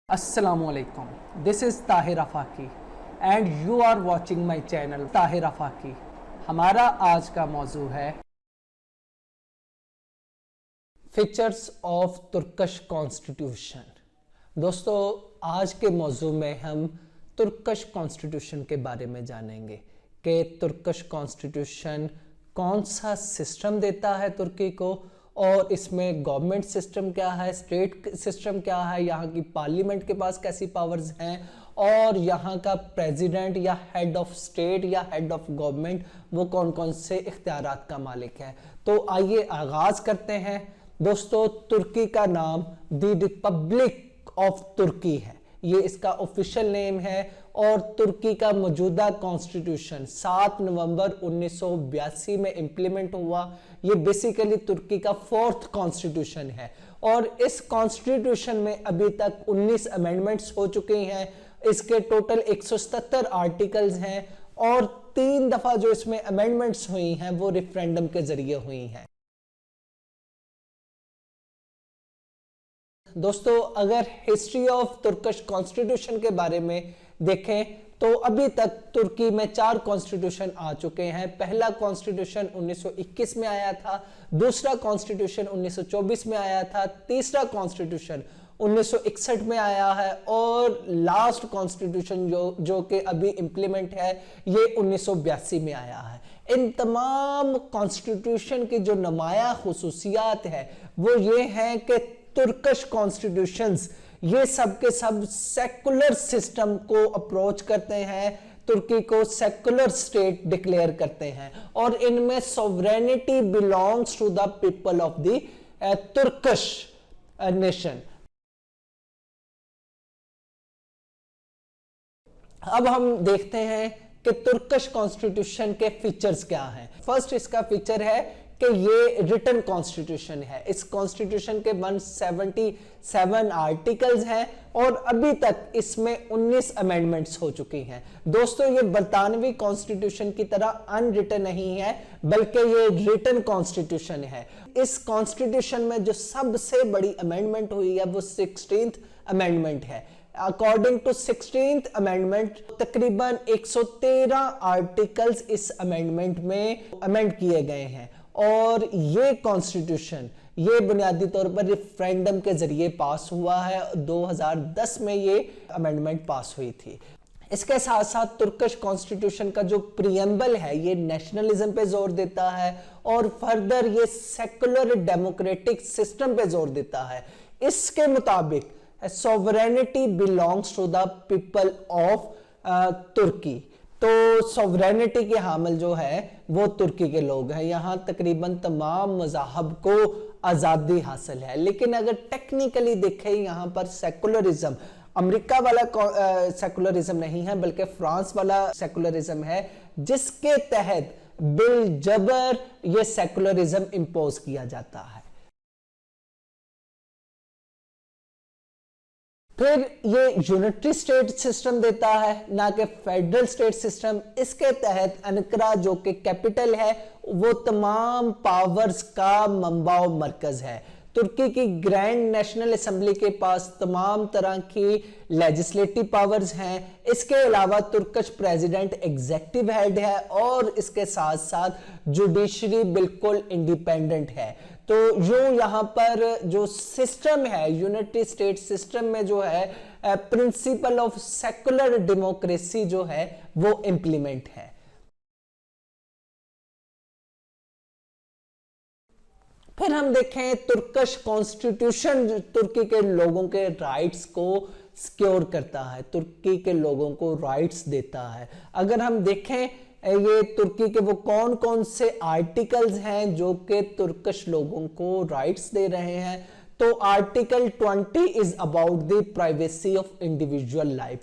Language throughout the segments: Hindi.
Assalamualaikum. This is Tahir Afaki and you are watching my channel Tahir Afaki. हमारा आज का मौजू है फीचर्स ऑफ तुर्कश कॉन्स्टिट्यूशन। दोस्तों, आज के मौजू में हम तुर्कश कॉन्स्टिट्यूशन के बारे में जानेंगे कि तुर्कश कॉन्स्टिट्यूशन कौन सा सिस्टम देता है तुर्की को, और इसमें गवर्नमेंट सिस्टम क्या है, स्टेट सिस्टम क्या है, यहाँ की पार्लियामेंट के पास कैसी पावर्स हैं, और यहाँ का प्रेसिडेंट या हेड ऑफ स्टेट या हेड ऑफ गवर्नमेंट वो कौन कौन से इख्तियारात का मालिक है। तो आइए आगाज करते हैं। दोस्तों, तुर्की का नाम द रिपब्लिक ऑफ तुर्की है, ये इसका ऑफिशियल नेम है, और तुर्की का मौजूदा कॉन्स्टिट्यूशन 7 नवंबर 1982 में इंप्लीमेंट हुआ। ये बेसिकली तुर्की का 4th कॉन्स्टिट्यूशन है, और इस कॉन्स्टिट्यूशन में अभी तक 19 अमेंडमेंट्स हो चुके हैं। इसके टोटल 177 आर्टिकल्स हैं, और 3 दफा जो इसमें अमेंडमेंट्स हुई हैं वो रेफरेंडम के जरिए हुई हैं। दोस्तों, अगर हिस्ट्री ऑफ तुर्कश कॉन्स्टिट्यूशन के बारे में देखें तो अभी तक तुर्की में 4 कॉन्स्टिट्यूशन आ चुके हैं। पहला कॉन्स्टिट्यूशन 1921 में आया था, दूसरा कॉन्स्टिट्यूशन 1924 में आया था, तीसरा कॉन्स्टिट्यूशन 1961 में आया है, और लास्ट कॉन्स्टिट्यूशन जो कि अभी इंप्लीमेंट है ये 1982 में आया है। इन तमाम कॉन्स्टिट्यूशन की जो नुमाया खुसूसियात है वो ये है कि तुर्कश कॉन्स्टिट्यूशंस ये सब के सब सेकुलर सिस्टम को अप्रोच करते हैं, तुर्की को सेकुलर स्टेट डिक्लेयर करते हैं, और इनमें sovereignty belongs to the people of the Turkish nation. अब हम देखते हैं कि तुर्कश कॉन्स्टिट्यूशन के फीचर्स क्या हैं। फर्स्ट इसका फीचर है कि ये रिटन कॉन्स्टिट्यूशन है। इस कॉन्स्टिट्यूशन के 177 आर्टिकल्स हैं, और अभी तक इसमें 19 अमेंडमेंट्स हो चुकी हैं। दोस्तों, ये बरतानवी कॉन्स्टिट्यूशन की तरह अनरिटन नहीं है, बल्कि ये रिटन कॉन्स्टिट्यूशन है। इस कॉन्स्टिट्यूशन में जो सबसे बड़ी अमेंडमेंट हुई है वो 16th अमेंडमेंट है। अकॉर्डिंग टू 16th अमेंडमेंट तकरीबन 113 आर्टिकल्स इस अमेंडमेंट में अमेंड किए गए हैं, और ये कॉन्स्टिट्यूशन ये बुनियादी तौर पर रेफरेंडम के जरिए पास हुआ है। 2010 में ये अमेंडमेंट पास हुई थी। इसके साथ साथ तुर्कश कॉन्स्टिट्यूशन का जो प्रीएम्बल है ये नेशनलिज्म पे जोर देता है, और फर्दर ये सेकुलर डेमोक्रेटिक सिस्टम पे जोर देता है। इसके मुताबिक sovereignty belongs to the people of Turkey. तो सॉवरेनिटी के हामिल जो है वो तुर्की के लोग हैं। यहाँ तकरीबन तमाम मज़ाहब को आज़ादी हासिल है, लेकिन अगर टेक्निकली देखें यहाँ पर सेकुलरिज्म, अमेरिका वाला सेकुलरिज्म नहीं है बल्कि फ्रांस वाला सेकुलरिज्म है, जिसके तहत बिल जबर ये सेकुलरिज्म इंपोज किया जाता है। फिर ये यूनिटरी स्टेट सिस्टम देता है, ना कि फेडरल स्टेट सिस्टम। इसके तहत अनकरा जो कि कैपिटल है वो तमाम पावर्स का मंबा और मरकज है। तुर्की की ग्रैंड नेशनल असेंबली के पास तमाम तरह की लेजिस्लेटिव पावर्स हैं। इसके अलावा तुर्कश प्रेसिडेंट एग्जीक्यूटिव हेड है, और इसके साथ साथ जुडिशरी बिल्कुल इंडिपेंडेंट है। तो यूं यहाँ पर जो सिस्टम है यूनिटी स्टेट सिस्टम में जो है प्रिंसिपल ऑफ सेकुलर डेमोक्रेसी जो है वो इंप्लीमेंट है। फिर हम देखें तुर्कश कॉन्स्टिट्यूशन तुर्की के लोगों के राइट्स को सिक्योर करता है, तुर्की के लोगों को राइट्स देता है। अगर हम देखें ये तुर्की के वो कौन कौन से आर्टिकल्स हैं जो कि तुर्कश लोगों को राइट्स दे रहे हैं, तो article 20 is about the privacy of individual life,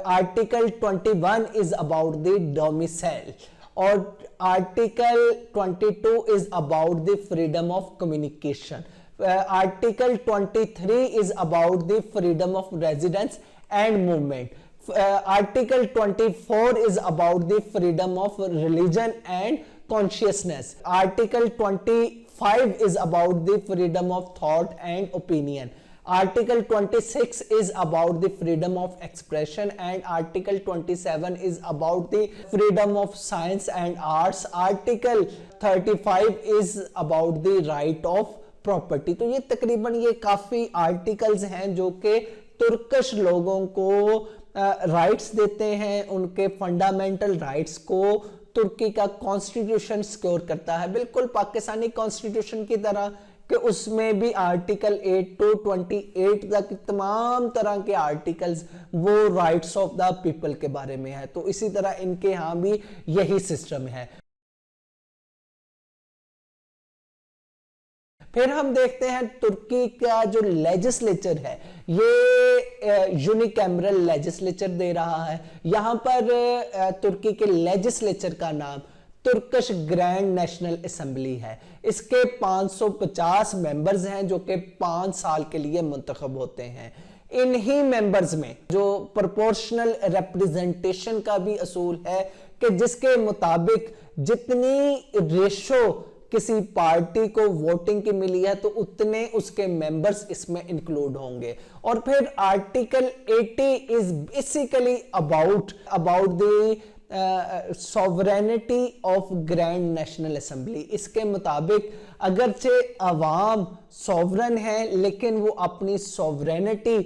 article 21 is about the domicile, और article 22 is about the freedom of communication, article 23 is about the freedom of residence and movement, Article 24 is about the freedom of religion and consciousness. Article 25 is about the freedom of thought and opinion. Article 26 is about the freedom of expression and Article 27 is about the freedom of science and arts. Article 35 is about the right of property. तो ये तकरीबन ये काफी आर्टिकल्स हैं जो कि तुर्कश लोगों को राइट्स देते हैं, उनके फंडामेंटल राइट्स को तुर्की का कॉन्स्टिट्यूशन सिक्योर करता है, बिल्कुल पाकिस्तानी कॉन्स्टिट्यूशन की तरह कि उसमें भी आर्टिकल 8 to 28 तक तमाम तरह के आर्टिकल्स वो राइट्स ऑफ द पीपल के बारे में है। तो इसी तरह इनके यहां भी यही सिस्टम है। फिर हम देखते हैं तुर्की का जो लेजिस्लेचर है ये यूनिकैमरल लेजिस्लेचर दे रहा है। यहां पर तुर्की के लेजिस्लेचर का नाम तुर्कश ग्रैंड नेशनल असेंबली है। इसके 550 मेंबर्स हैं जो कि 5 साल के लिए मुंतखब होते हैं। इन्हीं मेंबर्स में जो प्रोपोर्शनल रिप्रेजेंटेशन का भी असूल है कि जिसके मुताबिक जितनी रेशो किसी पार्टी को वोटिंग की मिली है तो उतने उसके मेंबर्स इसमें इंक्लूड होंगे। और फिर article 80 is basically about the sovereignty of grand national assembly. इसके मुताबिक अगरचे अवाम सॉवरन है लेकिन वो अपनी सॉवरेनिटी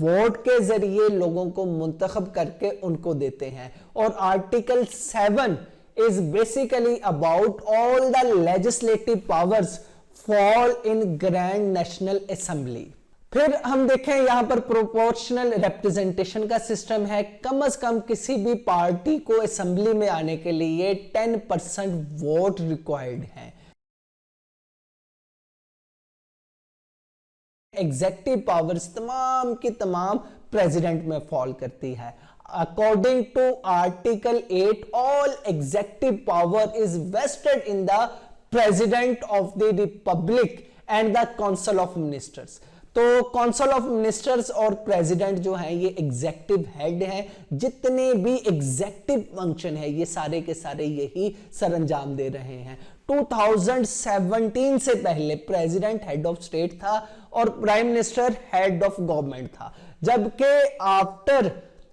वोट के जरिए लोगों को मुंतखब करके उनको देते हैं। और article 7 is basically about all the legislative powers fall in Grand National Assembly। फिर हम देखें यहां पर प्रोपोर्शनल रिप्रेजेंटेशन का सिस्टम है। कम से कम किसी भी पार्टी को असेंबली में आने के लिए 10% वोट रिक्वायर्ड है। एग्जेक्टिव पावर्स तमाम की तमाम प्रेसिडेंट में फॉल करती है। According to Article 8, all executive power is vested in the President of the Republic and the Council of Ministers। तो काउंसिल ऑफ मिनिस्टर्स और प्रेसिडेंट जो है ये एग्जेक्टिव हेड है। जितने भी एग्जेक्टिव फंक्शन है ये सारे के सारे यही सरंजाम दे रहे हैं। 2017 से पहले प्रेसिडेंट हेड ऑफ स्टेट था और prime minister head of government था, जबकि आफ्टर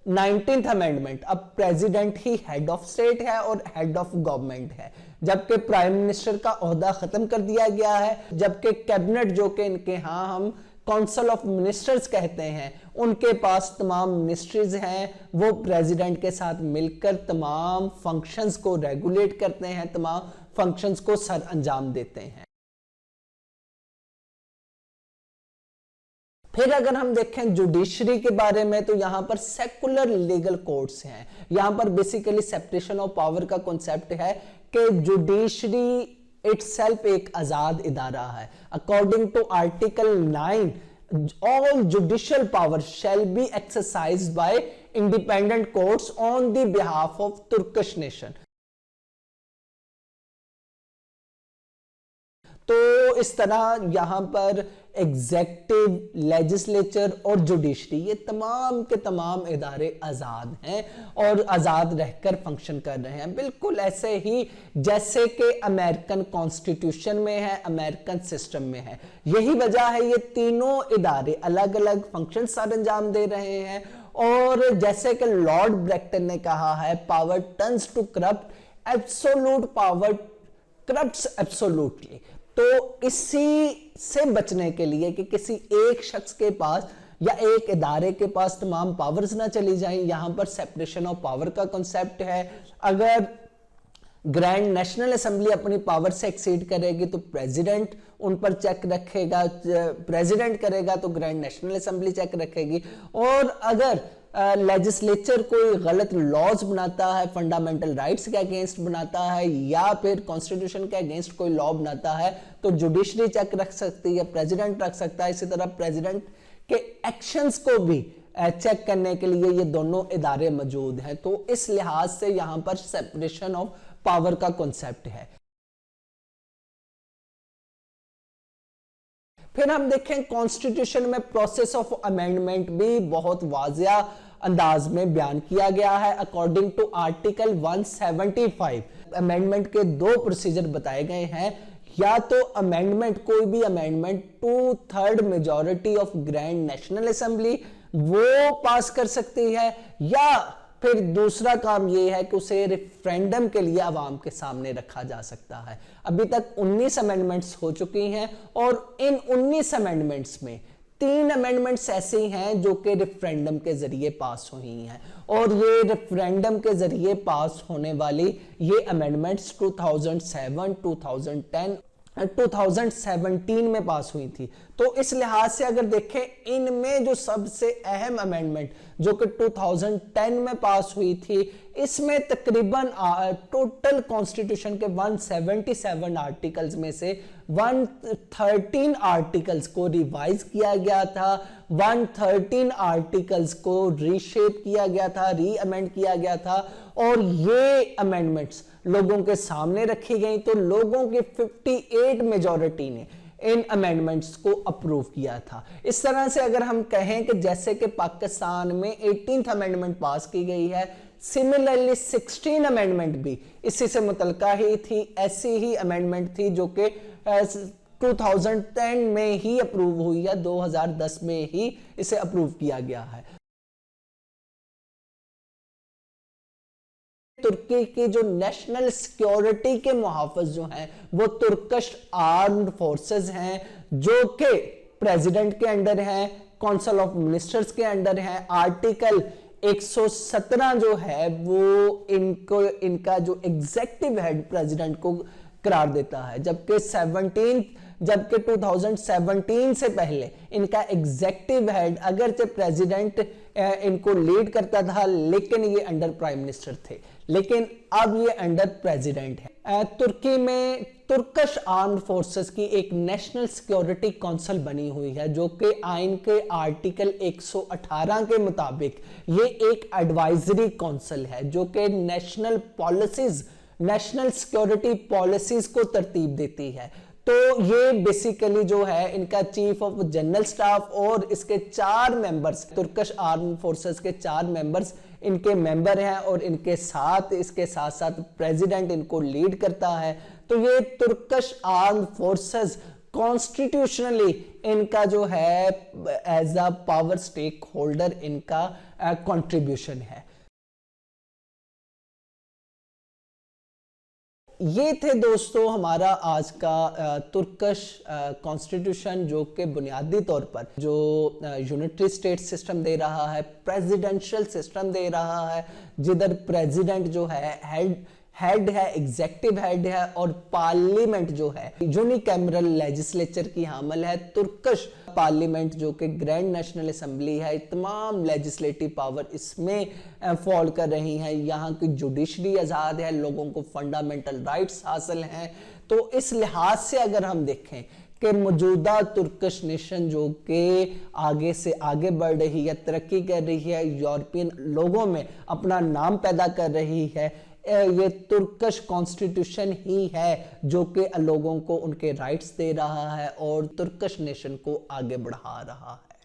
19th अमेंडमेंट अब president he head of state है और हेड ऑफ गवर्नमेंट है, जबकि प्राइम मिनिस्टर का ओहदा खत्म कर दिया गया है। जबकि कैबिनेट जो कि इनके यहां हम काउंसिल ऑफ मिनिस्टर्स कहते हैं, उनके पास तमाम मिनिस्ट्रीज हैं, वो प्रेसिडेंट के साथ मिलकर तमाम फंक्शंस को रेगुलेट करते हैं, तमाम फंक्शंस को सर अंजाम देते हैं। फिर अगर हम देखें जुडिशरी के बारे में तो यहां पर सेकुलर लीगल कोर्ट्स हैं। यहां पर बेसिकली सेपरेशन ऑफ पावर का कॉन्सेप्ट है कि जुडिशरी इटसेल्फ एक आजाद इदारा है। According to article 9 all judicial powers shall be exercised by independent courts on the behalf of Turkish nation। तो इस तरह यहां पर एग्जेक्टिव, लेजिस्लेचर और जुडिशरी ये तमाम के तमाम इदारे आजाद हैं और आजाद रहकर फंक्शन कर रहे हैं, बिल्कुल ऐसे ही जैसे कि अमेरिकन कॉन्स्टिट्यूशन में है, अमेरिकन सिस्टम में है। यही वजह है ये तीनों इदारे अलग अलग फंक्शन सर अंजाम दे रहे हैं। और जैसे कि लॉर्ड ब्रैक्टन ने कहा है, power turns to corrupt, absolute power corrupts absolutely. तो इसी से बचने के लिए कि किसी एक शख्स के पास या एक इदारे के पास तमाम पावर्स ना चली जाएं, यहां पर सेपरेशन ऑफ पावर का कॉन्सेप्ट है। अगर ग्रैंड नेशनल असेंबली अपनी पावर से एक्सीड करेगी तो प्रेसिडेंट उन पर चेक रखेगा, प्रेसिडेंट करेगा तो ग्रैंड नेशनल असेंबली चेक रखेगी। और अगर लेजिस्लेचर कोई गलत लॉज बनाता है, फंडामेंटल राइट्स के अगेंस्ट बनाता है या फिर कॉन्स्टिट्यूशन के अगेंस्ट कोई लॉ बनाता है तो जुडिशरी चेक रख सकती है, प्रेसिडेंट रख सकता है। इसी तरह प्रेसिडेंट के एक्शंस को भी चेक करने के लिए ये दोनों इदारे मौजूद हैं। तो इस लिहाज से यहां पर सेपरेशन ऑफ पावर का कॉन्सेप्ट है। फिर हम देखें कॉन्स्टिट्यूशन में प्रोसेस ऑफ अमेंडमेंट भी बहुत वाज़िया अंदाज में बयान किया गया है। अकॉर्डिंग टू आर्टिकल 175 अमेंडमेंट के दो प्रोसीजर बताए गए हैं। या तो अमेंडमेंट, कोई भी amendment 2/3 majority of grand national assembly वो पास कर सकती है, या फिर दूसरा काम ये है कि उसे रेफरेंडम के लिए आवाम के सामने रखा जा सकता है। अभी तक 19 अमेंडमेंट्स हो चुकी हैं और इन 19 अमेंडमेंट्स में 3 अमेंडमेंट्स ऐसी हैं जो कि रेफरेंडम के जरिए पास हुई हैं, और ये रेफरेंडम के जरिए पास होने वाली ये अमेंडमेंट्स 2007, 2010, 2017 में पास हुई थी। तो इस लिहाज से अगर देखें, इनमें जो सबसे अहम अमेंडमेंट जो कि 2010 में पास हुई थी, इसमें तकरीबन टोटल कॉन्स्टिट्यूशन के 177 आर्टिकल्स में से 113 आर्टिकल्स को रिवाइज किया गया था, 113 आर्टिकल्स को रीशेप किया गया था, री अमेंड किया गया था, और ये अमेंडमेंट्स लोगों के सामने रखी गई। तो लोगों की 58 मेजॉरिटी ने इन अमेंडमेंट्स को अप्रूव किया था। इस तरह से अगर हम कहें कि जैसे कि पाकिस्तान में 18th अमेंडमेंट पास की गई है, सिमिलरली 16 अमेंडमेंट भी इसी से मुतल्लिका ही थी, ऐसी ही अमेंडमेंट थी जो कि 2010 में ही अप्रूव हुई है, 2010 में ही इसे अप्रूव किया गया है। तुर्की की जो नेशनल सिक्योरिटी के मुहाफिज जो हैं वो तुर्किश आर्म्ड फोर्सेस हैं, जो कि प्रेसिडेंट के अंडर हैं, काउंसिल ऑफ मिनिस्टर्स के अंडर हैं। आर्टिकल 117 जो है वो इनका जो एग्जीक्यूटिव हेड प्रेसिडेंट को करार देता है, जबकि 2017 से पहले इनका एग्जीक्यूटिव हेड अगरचे प्रेसिडेंट इनको लीड करता था, लेकिन ये अंडर प्राइम मिनिस्टर थे, लेकिन अब ये अंडर प्रेसिडेंट है। तुर्की में तुर्किश आर्म्ड फोर्सेस की एक नेशनल सिक्योरिटी काउंसिल बनी हुई है, जो कि आइन के आर्टिकल 118 के मुताबिक ये एक एडवाइजरी काउंसिल है, जो कि national policies, national security policies को तरतीब देती है। तो ये बेसिकली जो है इनका चीफ ऑफ जनरल स्टाफ और इसके 4 मेंबर्स, तुर्किश आर्म्ड फोर्सेस के 4 मेंबर्स इनके मेंबर हैं, और इसके साथ साथ प्रेसिडेंट इनको लीड करता है। तो ये तुर्किश आर्म्ड फोर्सेस कॉन्स्टिट्यूशनली इनका जो है as a power stakeholder इनका कंट्रीब्यूशन है। ये थे दोस्तों हमारा आज का तुर्किश कॉन्स्टिट्यूशन, जो कि बुनियादी तौर पर जो यूनिटरी स्टेट सिस्टम दे रहा है, प्रेसिडेंशियल सिस्टम दे रहा है, जिधर प्रेसिडेंट जो है हेड है, एग्जीक्यूटिव हेड है, और पार्लियामेंट जो है यूनिकैमरल लेजिस्लेचर की हामिल है। तुर्किश पार्लियामेंट जो कि ग्रैंड नेशनल असेंबली है, तमाम लेजिस्लेटिव पावर इसमें फॉल कर रही हैं। यहाँ की जुडिशरी आज़ाद है, लोगों को फंडामेंटल राइट्स हासिल हैं। तो इस लिहाज से अगर हम देखें कि मौजूदा तुर्किश नेशन जो कि आगे से आगे बढ़ रही है, तरक्की कर रही है, यूरोपियन लोगों में अपना नाम पैदा कर रही है, ये तुर्किश कॉन्स्टिट्यूशन ही है जो कि लोगों को उनके राइट्स दे रहा है और तुर्किश नेशन को आगे बढ़ा रहा है।